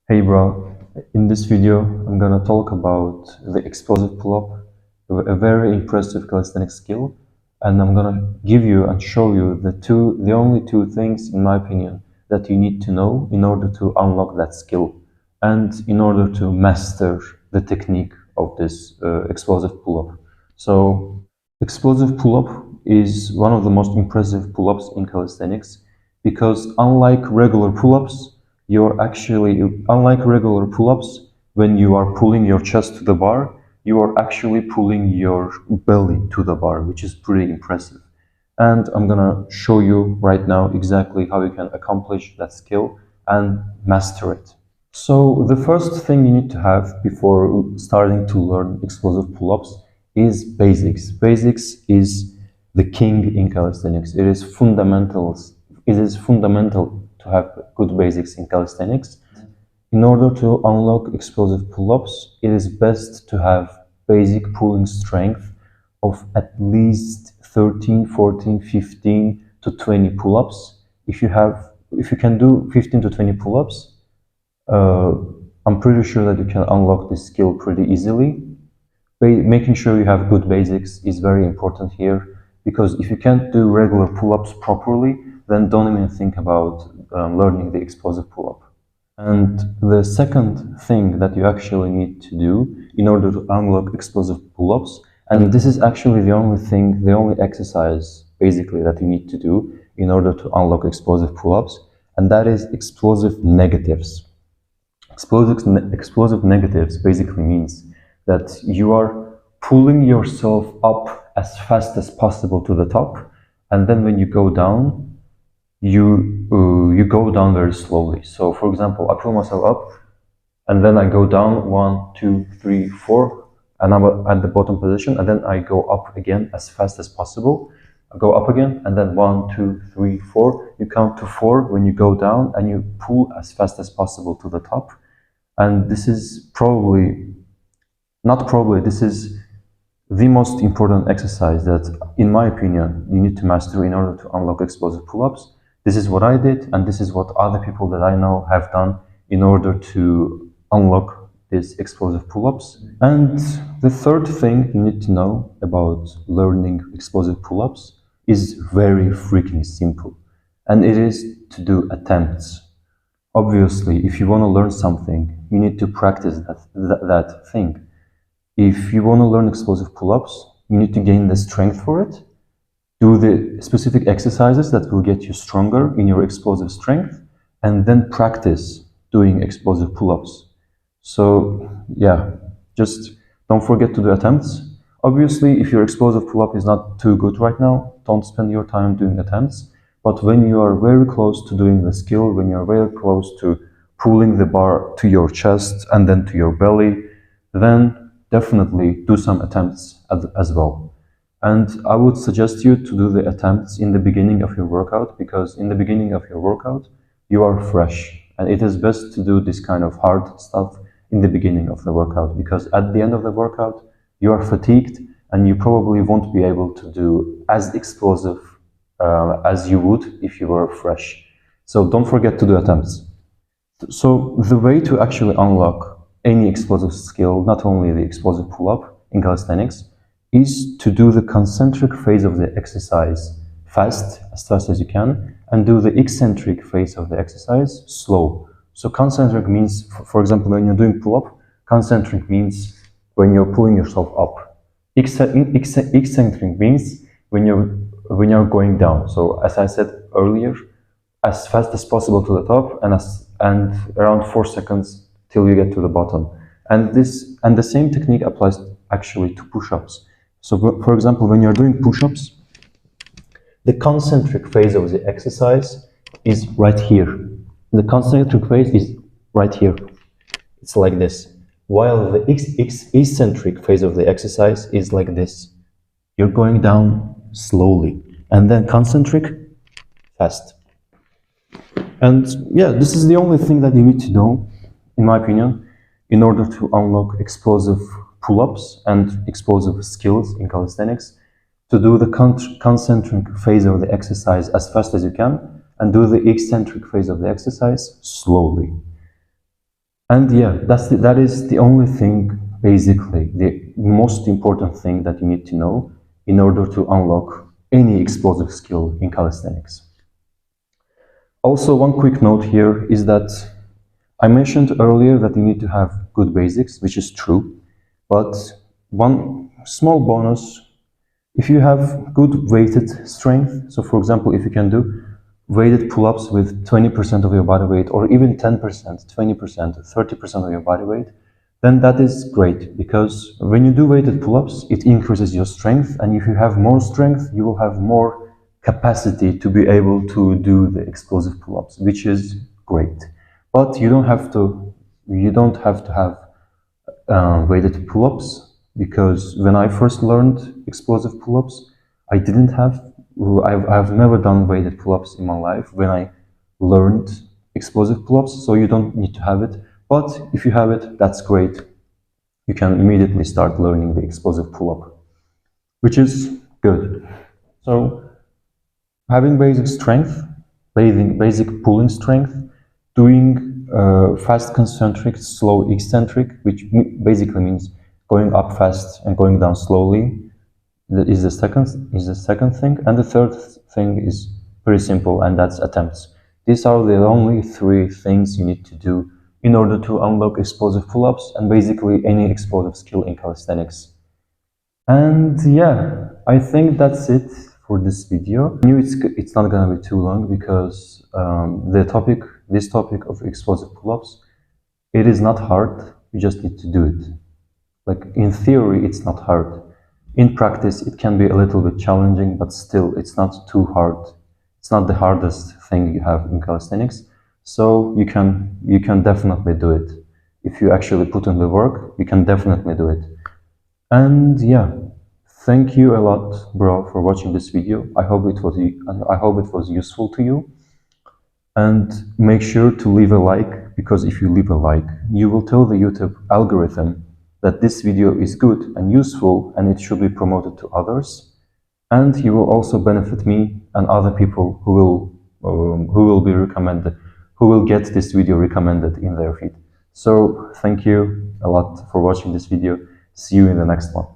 Hey bro, in this video I'm gonna talk about the explosive pull-up, a very impressive calisthenics skill, and I'm gonna give you and show you the only two things, in my opinion, that you need to know in order to unlock that skill and in order to master the technique of this explosive pull-up. So, explosive pull-up is one of the most impressive pull-ups in calisthenics because unlike regular pull-ups, unlike regular pull-ups, when you are pulling your chest to the bar, you are actually pulling your belly to the bar, which is pretty impressive. And I'm gonna show you right now exactly how you can accomplish that skill and master it. So the first thing you need to have before starting to learn explosive pull-ups is basics. Basics is the king in calisthenics. It is fundamental to have good basics in calisthenics. In order to unlock explosive pull-ups, it is best to have basic pulling strength of at least 13, 14, 15 to 20 pull-ups. If you can do 15 to 20 pull-ups, I'm pretty sure that you can unlock this skill pretty easily. Making sure you have good basics is very important here, because if you can't do regular pull-ups properly, then don't even think about learning the explosive pull-up. And the second thing that you actually need to do in order to unlock explosive pull-ups, and this is actually the only exercise basically that you need to do in order to unlock explosive pull-ups, and that is explosive negatives. Explosive negatives basically means that you are pulling yourself up as fast as possible to the top, and then when you go down, you go down very slowly. So, for example, I pull myself up, and then I go down 1, 2, 3, 4, and I'm at the bottom position, and then I go up again as fast as possible. I go up again, and then 1, 2, 3, 4. You count to 4 when you go down, and you pull as fast as possible to the top. And this is this is the most important exercise that, in my opinion, you need to master in order to unlock explosive pull-ups. This is what I did, and this is what other people that I know have done in order to unlock these explosive pull-ups. And the third thing you need to know about learning explosive pull-ups is very freaking simple, and it is to do attempts. Obviously, if you want to learn something, you need to practice that thing. If you want to learn explosive pull-ups, you need to gain the strength for it. Do the specific exercises that will get you stronger in your explosive strength, and then practice doing explosive pull-ups. So yeah, just don't forget to do attempts. Obviously, if your explosive pull-up is not too good right now, don't spend your time doing attempts. But when you are very close to doing the skill, when you're very close to pulling the bar to your chest and then to your belly, then definitely do some attempts as well. And I would suggest you to do the attempts in the beginning of your workout, because in the beginning of your workout, you are fresh. And it is best to do this kind of hard stuff in the beginning of the workout, because at the end of the workout, you are fatigued and you probably won't be able to do as explosive as you would if you were fresh. So don't forget to do attempts. So the way to actually unlock any explosive skill, not only the explosive pull-up in calisthenics, is to do the concentric phase of the exercise as fast as you can, and do the eccentric phase of the exercise slow. So concentric means, for example, when you're doing pull-up, concentric means when you're pulling yourself up. Eccentric means when you're going down. So as I said earlier, as fast as possible to the top, and around 4 seconds till you get to the bottom. And the same technique applies actually to push-ups. So for example, when you're doing push-ups, the concentric phase of the exercise is right here. The concentric phase is right here. It's like this. While the eccentric phase of the exercise is like this. You're going down slowly, and then concentric, fast. And yeah, this is the only thing that you need to know, in my opinion, in order to unlock explosive pull-ups and explosive skills in calisthenics, to do the concentric phase of the exercise as fast as you can, and do the eccentric phase of the exercise slowly. And yeah, that is the only thing, basically, the most important thing that you need to know in order to unlock any explosive skill in calisthenics. Also, one quick note here is that I mentioned earlier that you need to have good basics, which is true, but one small bonus, if you have good weighted strength, so for example, if you can do weighted pull-ups with 20% of your body weight, or even 10%, 20%, 30% of your body weight, then that is great, because when you do weighted pull-ups, it increases your strength, and if you have more strength, you will have more capacity to be able to do the explosive pull-ups, which is great. But you don't have to have weighted pull-ups, because when I first learned explosive pull-ups, I didn't have, I've never done weighted pull-ups in my life when I learned explosive pull-ups, so you don't need to have it. But if you have it, that's great. You can immediately start learning the explosive pull-up, which is good. So having basic strength, basic pulling strength, doing fast concentric, slow eccentric, which basically means going up fast and going down slowly, is the second thing. And the third thing is pretty simple, and that's attempts. These are the only 3 things you need to do in order to unlock explosive pull-ups and basically any explosive skill in calisthenics. And yeah, I think that's it for this video. I knew it's not gonna be too long, because this topic of explosive pull-ups, it is not hard. You just need to do it. Like, in theory, it's not hard. In practice, it can be a little bit challenging, but still, it's not too hard. It's not the hardest thing you have in calisthenics. So you can definitely do it. If you actually put in the work, you can definitely do it. And yeah, thank you a lot, bro, for watching this video. I hope it was useful to you. And make sure to leave a like, because if you leave a like, you will tell the YouTube algorithm that this video is good and useful, and it should be promoted to others. And you will also benefit me and other people who will get this video recommended in their feed. So thank you a lot for watching this video. See you in the next one.